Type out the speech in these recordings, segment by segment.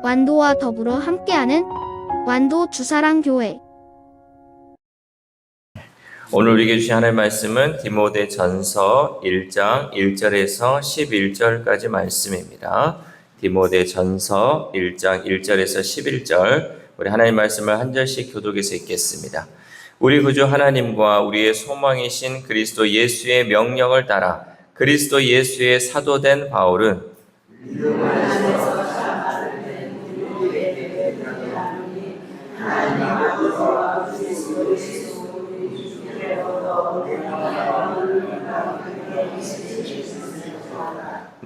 완도와 더불어 함께하는 완도 주사랑교회. 오늘 우리에게 주신 하나님의 말씀은 디모데전서 1장 1절에서 11절까지 말씀입니다. 디모데전서 1장 1절에서 11절, 우리 하나님 말씀을 한 절씩 교독해서 읽겠습니다. 우리 구주 하나님과 우리의 소망이신 그리스도 예수의 명령을 따라 그리스도 예수의 사도된 바울은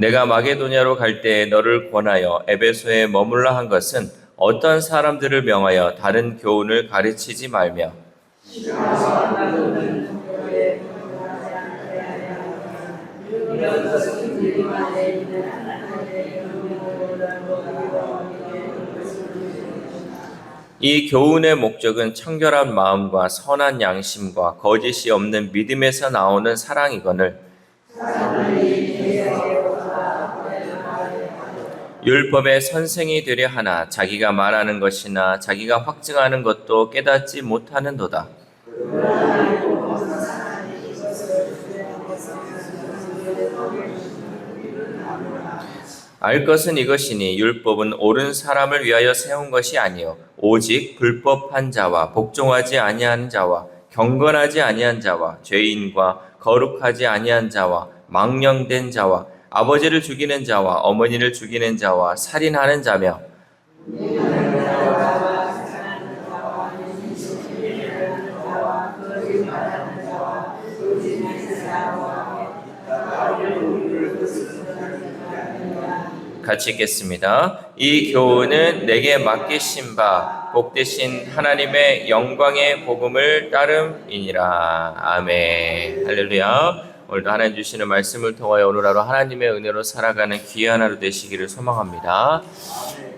내가 마게도냐로 갈 때 너를 권하여 에베소에 머물라 한 것은 어떤 사람들을 명하여 다른 교훈을 가르치지 말며 이 교훈의 목적은 청결한 마음과 선한 양심과 거짓이 없는 믿음에서 나오는 사랑이거늘 율법의 선생이 되려 하나 자기가 말하는 것이나 자기가 확증하는 것도 깨닫지 못하는도다. 알 것은 이것이니 율법은 옳은 사람을 위하여 세운 것이 아니요 오직 불법한 자와 복종하지 아니한 자와 경건하지 아니한 자와 죄인과 거룩하지 아니한 자와 망령된 자와 아버지를 죽이는 자와 어머니를 죽이는 자와 살인하는 자며 같이 읽겠습니다. 이 교훈은 내게 맡기신 바 복되신 하나님의 영광의 복음을 따름이니라. 아멘. 할렐루야. 오늘도 하나님 주시는 말씀을 통하여 오늘 하루 하나님의 은혜로 살아가는 귀한 하루 되시기를 소망합니다.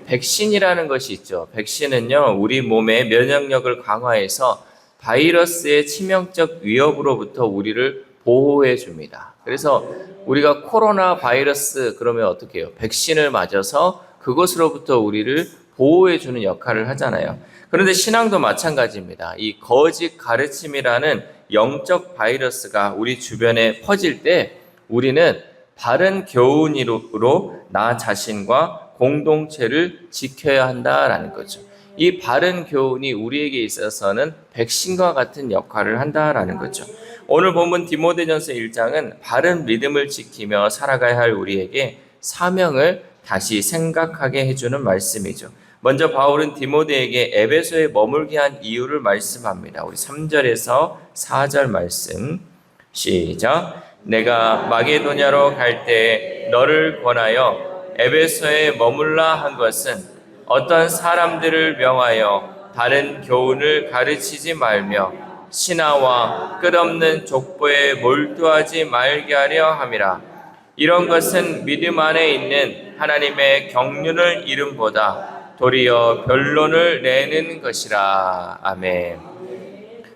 백신이라는 것이 있죠. 백신은요, 우리 몸의 면역력을 강화해서 바이러스의 치명적 위협으로부터 우리를 보호해 줍니다. 그래서 우리가 코로나 바이러스 그러면 어떻게 해요? 백신을 맞아서 그것으로부터 우리를 보호해 주는 역할을 하잖아요. 그런데 신앙도 마찬가지입니다. 이 거짓 가르침이라는 영적 바이러스가 우리 주변에 퍼질 때 우리는 바른 교훈으로 나 자신과 공동체를 지켜야 한다라는 거죠. 이 바른 교훈이 우리에게 있어서는 백신과 같은 역할을 한다라는 거죠. 오늘 본문 디모데전서 1장은 바른 믿음을 지키며 살아가야 할 우리에게 사명을 다시 생각하게 해주는 말씀이죠. 먼저 바울은 디모데에게 에베소에 머물게 한 이유를 말씀합니다. 우리 3절에서 4절 말씀 시작. 내가 마게도냐로 갈 때 너를 권하여 에베소에 머물라 한 것은 어떤 사람들을 명하여 다른 교훈을 가르치지 말며 신하와 끝없는 족보에 몰두하지 말게 하려 함이라. 이런 것은 믿음 안에 있는 하나님의 경륜을 이름보다 도리어 변론을 내는 것이라. 아멘.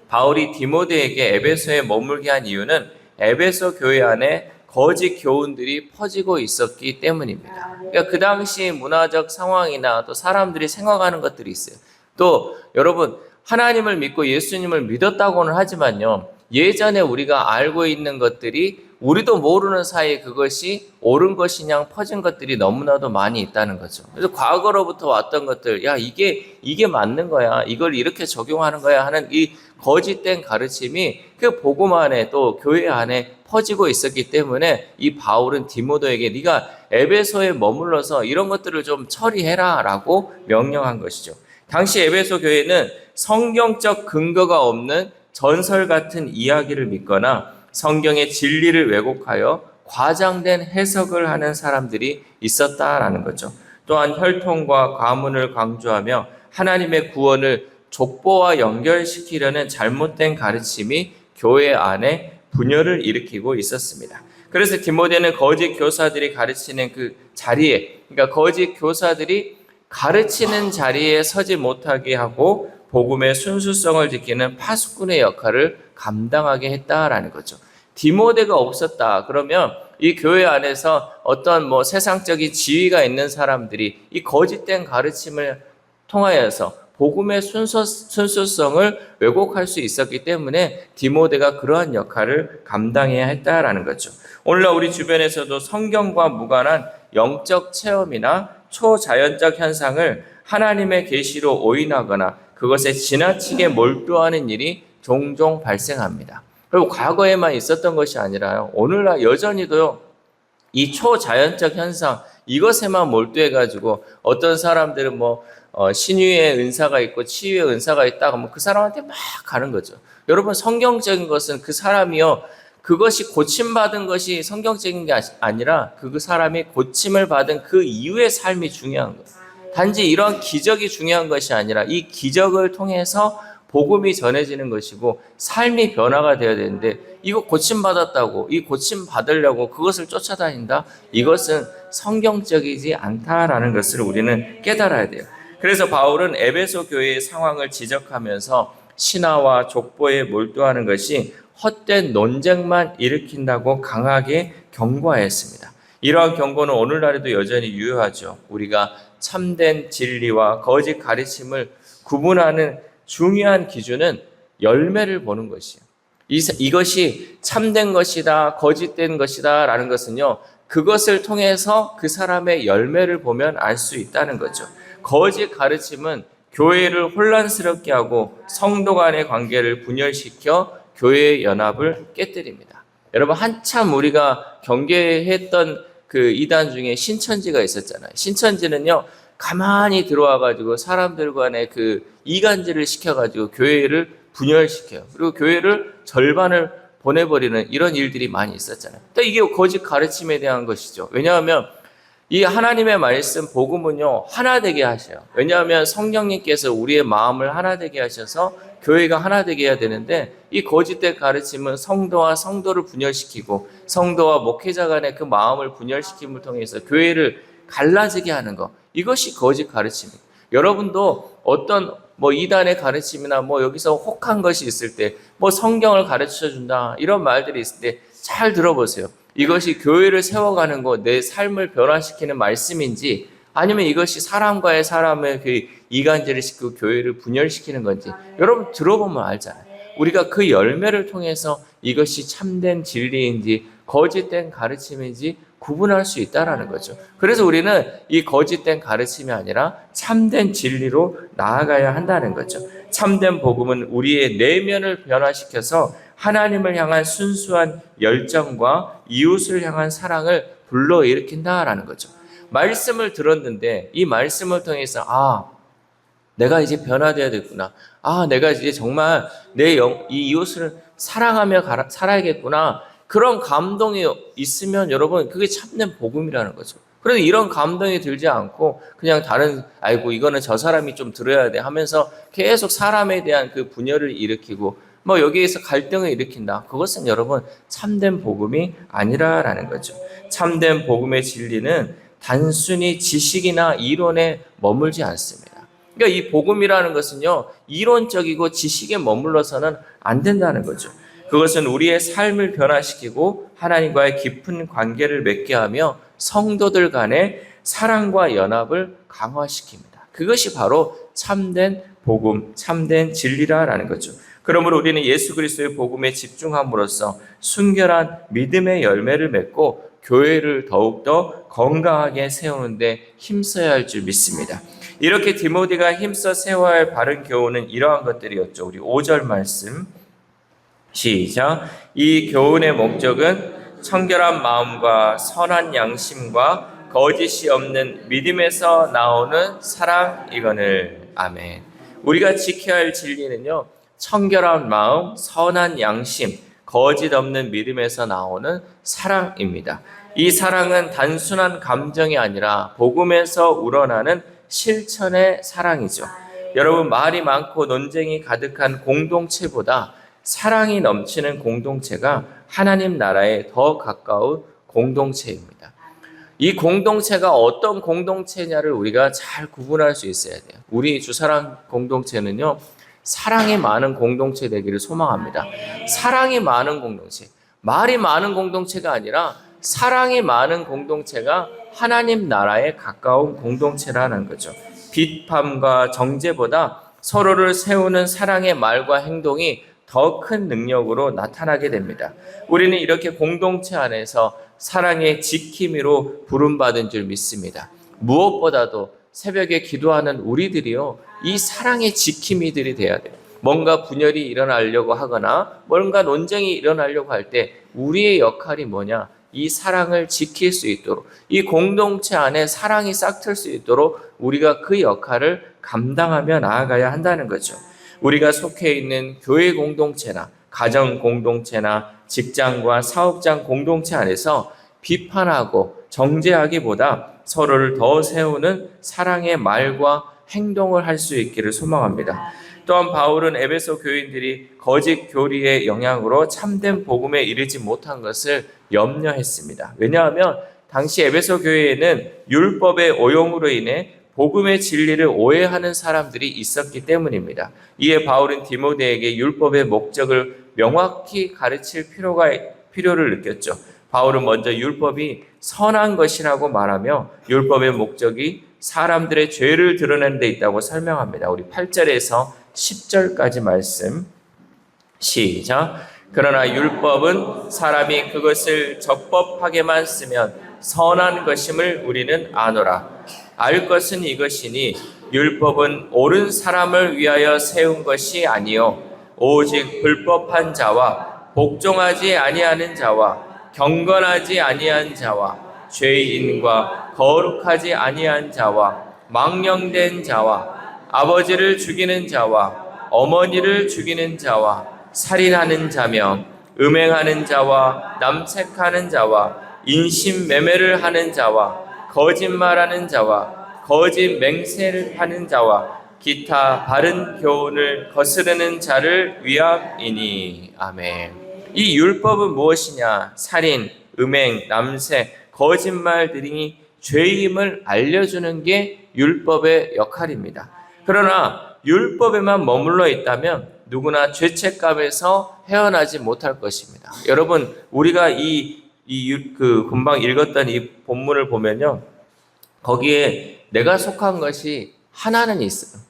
바울이 디모데에게 에베소에 머물게 한 이유는 에베소 교회 안에 거짓 교훈들이 퍼지고 있었기 때문입니다. 그러니까 그 당시 문화적 상황이나 또 사람들이 생각하는 것들이 있어요. 또 여러분, 하나님을 믿고 예수님을 믿었다고는 하지만요, 예전에 우리가 알고 있는 것들이 우리도 모르는 사이에 그것이 옳은 것이냐 퍼진 것들이 너무나도 많이 있다는 거죠. 그래서 과거로부터 왔던 것들, 야, 이게 맞는 거야, 이걸 이렇게 적용하는 거야 하는 이 거짓된 가르침이 그 복음 안에 또 교회 안에 퍼지고 있었기 때문에 이 바울은 디모데에게 네가 에베소에 머물러서 이런 것들을 좀 처리해라 라고 명령한 것이죠. 당시 에베소 교회는 성경적 근거가 없는 전설 같은 이야기를 믿거나 성경의 진리를 왜곡하여 과장된 해석을 하는 사람들이 있었다라는 거죠. 또한 혈통과 가문을 강조하며 하나님의 구원을 족보와 연결시키려는 잘못된 가르침이 교회 안에 분열을 일으키고 있었습니다. 그래서 디모데는 거짓 교사들이 가르치는 그 자리에, 그러니까 거짓 교사들이 가르치는 자리에 서지 못하게 하고 복음의 순수성을 지키는 파수꾼의 역할을 감당하게 했다라는 거죠. 디모데가 없었다 그러면 이 교회 안에서 어떤 뭐 세상적인 지위가 있는 사람들이 이 거짓된 가르침을 통하여서 복음의 순수성을 왜곡할 수 있었기 때문에 디모데가 그러한 역할을 감당해야 했다라는 거죠. 오늘날 우리 주변에서도 성경과 무관한 영적 체험이나 초자연적 현상을 하나님의 계시로 오인하거나 그것에 지나치게 몰두하는 일이 종종 발생합니다. 그리고 과거에만 있었던 것이 아니라요, 오늘날 여전히도요, 이 초자연적 현상, 이것에만 몰두해가지고 어떤 사람들은 신유의 은사가 있고 치유의 은사가 있다 하면 그 사람한테 막 가는 거죠. 여러분, 성경적인 것은 그 사람이요, 그것이 고침받은 것이 성경적인 게 아니라 그 사람이 고침을 받은 그 이후의 삶이 중요한 거예요. 단지 이런 기적이 중요한 것이 아니라 이 기적을 통해서 복음이 전해지는 것이고 삶이 변화가 되어야 되는데, 이거 고침받았다고 이 고침받으려고 그것을 쫓아다닌다? 이것은 성경적이지 않다라는 것을 우리는 깨달아야 돼요. 그래서 바울은 에베소 교회의 상황을 지적하면서 신화와 족보에 몰두하는 것이 헛된 논쟁만 일으킨다고 강하게 경고하였습니다. 이러한 경고는 오늘날에도 여전히 유효하죠. 우리가 참된 진리와 거짓 가르침을 구분하는 중요한 기준은 열매를 보는 것이에요. 이것이 참된 것이다, 거짓된 것이다 라는 것은요, 그것을 통해서 그 사람의 열매를 보면 알 수 있다는 거죠. 거짓 가르침은 교회를 혼란스럽게 하고 성도 간의 관계를 분열시켜 교회의 연합을 깨뜨립니다. 여러분, 한참 우리가 경계했던 그 이단 중에 신천지가 있었잖아요. 신천지는요, 가만히 들어와가지고 사람들 간에 그 이간질을 시켜가지고 교회를 분열시켜요. 그리고 교회를 절반을 보내버리는 이런 일들이 많이 있었잖아요. 이게 거짓 가르침에 대한 것이죠. 왜냐하면 이 하나님의 말씀, 복음은요, 하나 되게 하셔요. 왜냐하면 성령님께서 우리의 마음을 하나 되게 하셔서 교회가 하나 되게 해야 되는데, 이 거짓된 가르침은 성도와 성도를 분열시키고 성도와 목회자 간의 그 마음을 분열시킴을 통해서 교회를 갈라지게 하는 것, 이것이 거짓 가르침입니다. 여러분도 어떤 이단의 가르침이나 여기서 혹한 것이 있을 때 성경을 가르쳐 준다 이런 말들이 있을 때 잘 들어보세요. 이것이 교회를 세워가는 것, 내 삶을 변화시키는 말씀인지, 아니면 이것이 사람과의 사람의 그 이간질을 시키고 교회를 분열시키는 건지 여러분 들어보면 알잖아요. 우리가 그 열매를 통해서 이것이 참된 진리인지 거짓된 가르침인지 구분할 수 있다라는 거죠. 그래서 우리는 이 거짓된 가르침이 아니라 참된 진리로 나아가야 한다는 거죠. 참된 복음은 우리의 내면을 변화시켜서 하나님을 향한 순수한 열정과 이웃을 향한 사랑을 불러일으킨다라는 거죠. 말씀을 들었는데 이 말씀을 통해서 내가 이제 변화되어야 되겠구나. 내가 이제 정말 이 이웃을 사랑하며 살아야겠구나. 그런 감동이 있으면 여러분, 그게 참된 복음이라는 거죠. 그런데 이런 감동이 들지 않고 그냥 이거는 저 사람이 좀 들어야 돼 하면서 계속 사람에 대한 그 분열을 일으키고 여기에서 갈등을 일으킨다. 그것은 여러분 참된 복음이 아니라라는 거죠. 참된 복음의 진리는 단순히 지식이나 이론에 머물지 않습니다. 그러니까 이 복음이라는 것은요, 이론적이고 지식에 머물러서는 안 된다는 거죠. 그것은 우리의 삶을 변화시키고 하나님과의 깊은 관계를 맺게 하며 성도들 간의 사랑과 연합을 강화시킵니다. 그것이 바로 참된 복음, 참된 진리라는 거죠. 그러므로 우리는 예수 그리스도의 복음에 집중함으로써 순결한 믿음의 열매를 맺고 교회를 더욱더 건강하게 세우는 데 힘써야 할 줄 믿습니다. 이렇게 디모데가 힘써 세워야 할 바른 교훈은 이러한 것들이었죠. 우리 5절 말씀 시작. 이 교훈의 목적은 청결한 마음과 선한 양심과 거짓이 없는 믿음에서 나오는 사랑이거늘. 아멘. 우리가 지켜야 할 진리는요, 청결한 마음, 선한 양심, 거짓 없는 믿음에서 나오는 사랑입니다. 이 사랑은 단순한 감정이 아니라 복음에서 우러나는 실천의 사랑이죠. 여러분, 말이 많고 논쟁이 가득한 공동체보다 사랑이 넘치는 공동체가 하나님 나라에 더 가까운 공동체입니다. 이 공동체가 어떤 공동체냐를 우리가 잘 구분할 수 있어야 돼요. 우리 주사랑 공동체는요, 사랑이 많은 공동체 되기를 소망합니다. 사랑이 많은 공동체, 말이 많은 공동체가 아니라 사랑이 많은 공동체가 하나님 나라에 가까운 공동체라는 거죠. 비판과 정죄보다 서로를 세우는 사랑의 말과 행동이 더 큰 능력으로 나타나게 됩니다. 우리는 이렇게 공동체 안에서 사랑의 지킴이로 부름받은 줄 믿습니다. 무엇보다도 새벽에 기도하는 우리들이요, 이 사랑의 지킴이들이 돼야 돼요. 뭔가 분열이 일어나려고 하거나 뭔가 논쟁이 일어나려고 할 때 우리의 역할이 뭐냐? 이 사랑을 지킬 수 있도록, 이 공동체 안에 사랑이 싹틀 수 있도록 우리가 그 역할을 감당하며 나아가야 한다는 거죠. 우리가 속해 있는 교회 공동체나 가정 공동체나 직장과 사업장 공동체 안에서 비판하고 정죄하기보다 서로를 더 세우는 사랑의 말과 행동을 할 수 있기를 소망합니다. 또한 바울은 에베소 교인들이 거짓 교리의 영향으로 참된 복음에 이르지 못한 것을 염려했습니다. 왜냐하면 당시 에베소 교회에는 율법의 오용으로 인해 복음의 진리를 오해하는 사람들이 있었기 때문입니다. 이에 바울은 디모데에게 율법의 목적을 명확히 가르칠 필요를 느꼈죠. 바울은 먼저 율법이 선한 것이라고 말하며 율법의 목적이 사람들의 죄를 드러내는 데 있다고 설명합니다. 우리 8절에서 10절까지 말씀 시작. 그러나 율법은 사람이 그것을 적법하게만 쓰면 선한 것임을 우리는 아노라. 알 것은 이것이니 율법은 옳은 사람을 위하여 세운 것이 아니요 오직 불법한 자와 복종하지 아니하는 자와 경건하지 아니한 자와 죄인과 거룩하지 아니한 자와 망령된 자와 아버지를 죽이는 자와 어머니를 죽이는 자와 살인하는 자며 음행하는 자와 남색하는 자와 인신매매를 하는 자와 거짓말하는 자와 거짓 맹세를 하는 자와 기타 바른 교훈을 거스르는 자를 위함이니. 아멘. 이 율법은 무엇이냐? 살인, 음행, 남색, 거짓말 등이 죄임을 알려주는 게 율법의 역할입니다. 그러나 율법에만 머물러 있다면 누구나 죄책감에서 헤어나지 못할 것입니다. 여러분, 우리가 금방 읽었던 이 본문을 보면요, 거기에 내가 속한 것이 하나는 있어요.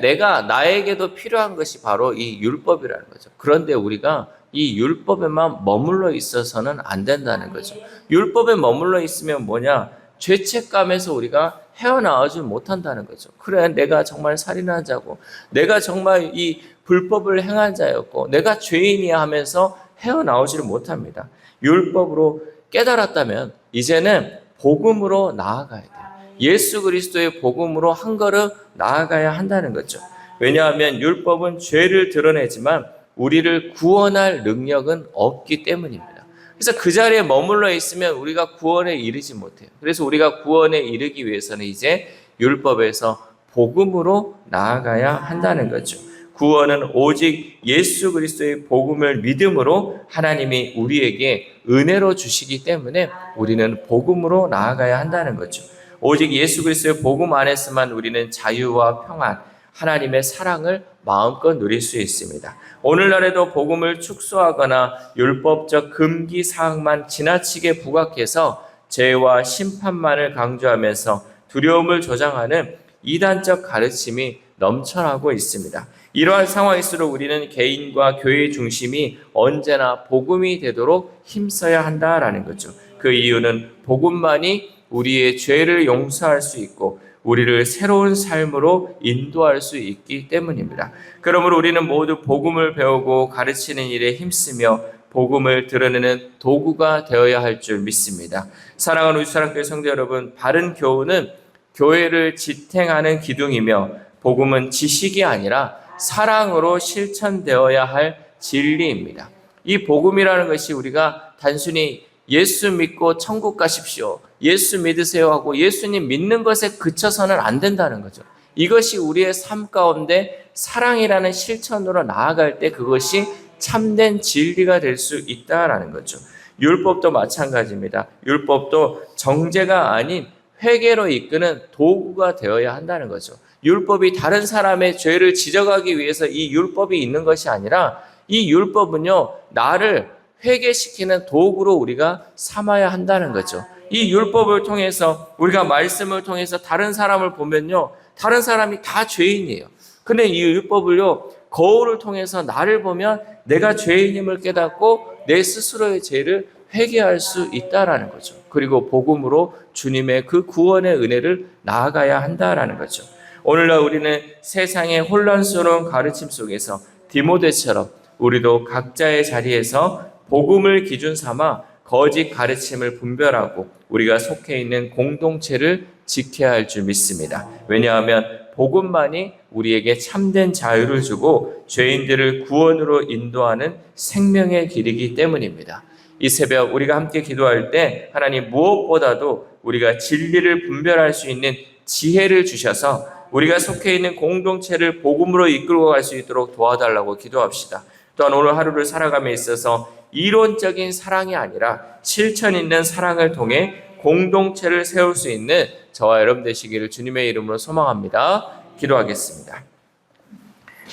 내가 나에게도 필요한 것이 바로 이 율법이라는 거죠. 그런데 우리가 이 율법에만 머물러 있어서는 안 된다는 거죠. 율법에 머물러 있으면 뭐냐? 죄책감에서 우리가 헤어나오지 못한다는 거죠. 그래, 내가 정말 살인한 자고, 내가 정말 이 불법을 행한 자였고, 내가 죄인이야 하면서 헤어나오지를 못합니다. 율법으로 깨달았다면 이제는 복음으로 나아가야 돼요. 예수 그리스도의 복음으로 한 걸음 나아가야 한다는 거죠. 왜냐하면 율법은 죄를 드러내지만 우리를 구원할 능력은 없기 때문입니다. 그래서 그 자리에 머물러 있으면 우리가 구원에 이르지 못해요. 그래서 우리가 구원에 이르기 위해서는 이제 율법에서 복음으로 나아가야 한다는 거죠. 구원은 오직 예수 그리스도의 복음을 믿음으로 하나님이 우리에게 은혜로 주시기 때문에 우리는 복음으로 나아가야 한다는 거죠. 오직 예수 그리스도의 복음 안에서만 우리는 자유와 평안, 하나님의 사랑을 마음껏 누릴 수 있습니다. 오늘날에도 복음을 축소하거나 율법적 금기 사항만 지나치게 부각해서 죄와 심판만을 강조하면서 두려움을 조장하는 이단적 가르침이 넘쳐나고 있습니다. 이러한 상황일수록 우리는 개인과 교회의 중심이 언제나 복음이 되도록 힘써야 한다라는 거죠. 그 이유는 복음만이 우리의 죄를 용서할 수 있고 우리를 새로운 삶으로 인도할 수 있기 때문입니다. 그러므로 우리는 모두 복음을 배우고 가르치는 일에 힘쓰며 복음을 드러내는 도구가 되어야 할 줄 믿습니다. 사랑하는 우리 사랑교회 성도 여러분, 바른 교훈은 교회를 지탱하는 기둥이며 복음은 지식이 아니라 사랑으로 실천되어야 할 진리입니다. 이 복음이라는 것이 우리가 단순히 예수 믿고 천국 가십시오, 예수 믿으세요 하고 예수님 믿는 것에 그쳐서는 안 된다는 거죠. 이것이 우리의 삶 가운데 사랑이라는 실천으로 나아갈 때 그것이 참된 진리가 될 수 있다라는 거죠. 율법도 마찬가지입니다. 율법도 정죄가 아닌 회개로 이끄는 도구가 되어야 한다는 거죠. 율법이 다른 사람의 죄를 지적하기 위해서 이 율법이 있는 것이 아니라 이 율법은요, 나를 회개시키는 도구로 우리가 삼아야 한다는 거죠. 이 율법을 통해서 우리가 말씀을 통해서 다른 사람을 보면요, 다른 사람이 다 죄인이에요. 근데 이 율법을요, 거울을 통해서 나를 보면 내가 죄인임을 깨닫고 내 스스로의 죄를 회개할 수 있다라는 거죠. 그리고 복음으로 주님의 그 구원의 은혜를 나아가야 한다라는 거죠. 오늘날 우리는 세상의 혼란스러운 가르침 속에서 디모데처럼 우리도 각자의 자리에서 복음을 기준 삼아 거짓 가르침을 분별하고 우리가 속해 있는 공동체를 지켜야 할 줄 믿습니다. 왜냐하면 복음만이 우리에게 참된 자유를 주고 죄인들을 구원으로 인도하는 생명의 길이기 때문입니다. 이 새벽 우리가 함께 기도할 때 하나님 무엇보다도 우리가 진리를 분별할 수 있는 지혜를 주셔서 우리가 속해 있는 공동체를 복음으로 이끌고 갈 수 있도록 도와달라고 기도합시다. 또한 오늘 하루를 살아감에 있어서 이론적인 사랑이 아니라 실천 있는 사랑을 통해 공동체를 세울 수 있는 저와 여러분 되시기를 주님의 이름으로 소망합니다. 기도하겠습니다.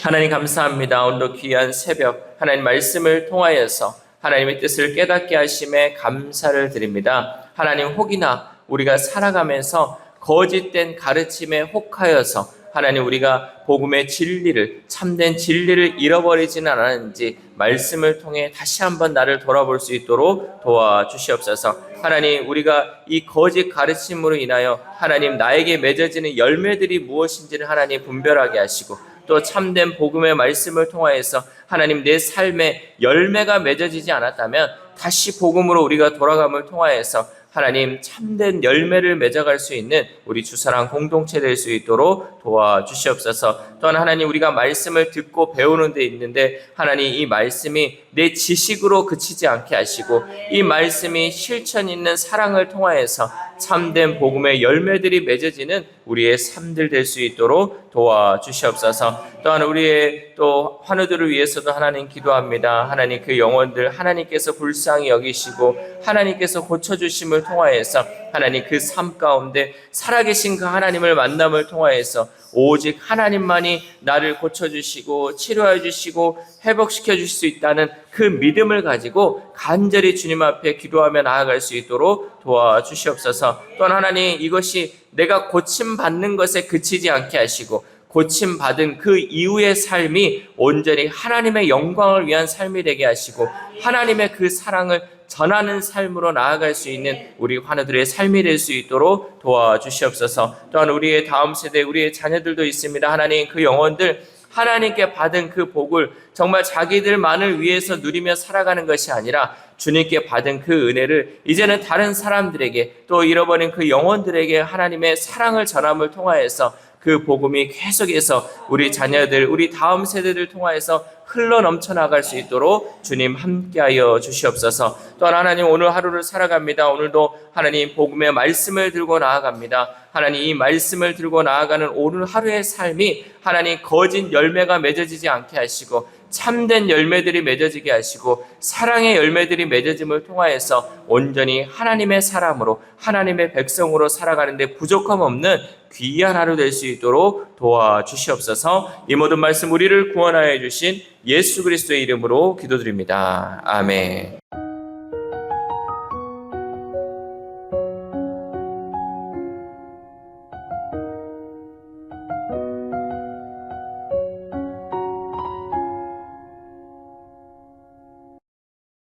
하나님 감사합니다. 오늘도 귀한 새벽 하나님 말씀을 통하여서 하나님의 뜻을 깨닫게 하심에 감사를 드립니다. 하나님 혹이나 우리가 살아가면서 거짓된 가르침에 혹하여서 하나님 우리가 복음의 진리를 참된 진리를 잃어버리지는 않았는지 말씀을 통해 다시 한번 나를 돌아볼 수 있도록 도와주시옵소서. 하나님 우리가 이 거짓 가르침으로 인하여 하나님 나에게 맺어지는 열매들이 무엇인지를 하나님 분별하게 하시고 또 참된 복음의 말씀을 통하여서 하나님 내 삶에 열매가 맺어지지 않았다면 다시 복음으로 우리가 돌아감을 통하여서 하나님 참된 열매를 맺어갈 수 있는 우리 주사랑 공동체 될 수 있도록 도와주시옵소서. 또한 하나님 우리가 말씀을 듣고 배우는 데 있는데 하나님 이 말씀이 내 지식으로 그치지 않게 하시고 이 말씀이 실천 있는 사랑을 통하여서 참된 복음의 열매들이 맺어지는 우리의 삶들 될 수 있도록 도와주시옵소서. 또한 우리의 또 환우들을 위해서도 하나님 기도합니다. 하나님 그 영혼들 하나님께서 불쌍히 여기시고 하나님께서 고쳐주심을 통하여서 하나님 그 삶 가운데 살아계신 그 하나님을 만남을 통하여서 오직 하나님만이 나를 고쳐주시고 치료해 주시고 회복시켜 주실 수 있다는 그 믿음을 가지고 간절히 주님 앞에 기도하며 나아갈 수 있도록 도와주시옵소서. 또한 하나님 이것이 내가 고침받는 것에 그치지 않게 하시고 고침받은 그 이후의 삶이 온전히 하나님의 영광을 위한 삶이 되게 하시고 하나님의 그 사랑을 전하는 삶으로 나아갈 수 있는 우리 환우들의 삶이 될 수 있도록 도와주시옵소서. 또한 우리의 다음 세대 우리의 자녀들도 있습니다. 하나님 그 영혼들 하나님께 받은 그 복을 정말 자기들만을 위해서 누리며 살아가는 것이 아니라 주님께 받은 그 은혜를 이제는 다른 사람들에게 또 잃어버린 그 영혼들에게 하나님의 사랑을 전함을 통하여서 그 복음이 계속해서 우리 자녀들 우리 다음 세대들 통하여서 흘러 넘쳐나갈 수 있도록 주님 함께하여 주시옵소서. 또한 하나님 오늘 하루를 살아갑니다. 오늘도 하나님 복음의 말씀을 들고 나아갑니다. 하나님 이 말씀을 들고 나아가는 오늘 하루의 삶이 하나님 거짓 열매가 맺어지지 않게 하시고 참된 열매들이 맺어지게 하시고 사랑의 열매들이 맺어짐을 통하여서 온전히 하나님의 사람으로 하나님의 백성으로 살아가는데 부족함 없는 귀한 하루 될 수 있도록 도와주시옵소서. 이 모든 말씀 우리를 구원하여 주신 예수 그리스도의 이름으로 기도드립니다. 아멘.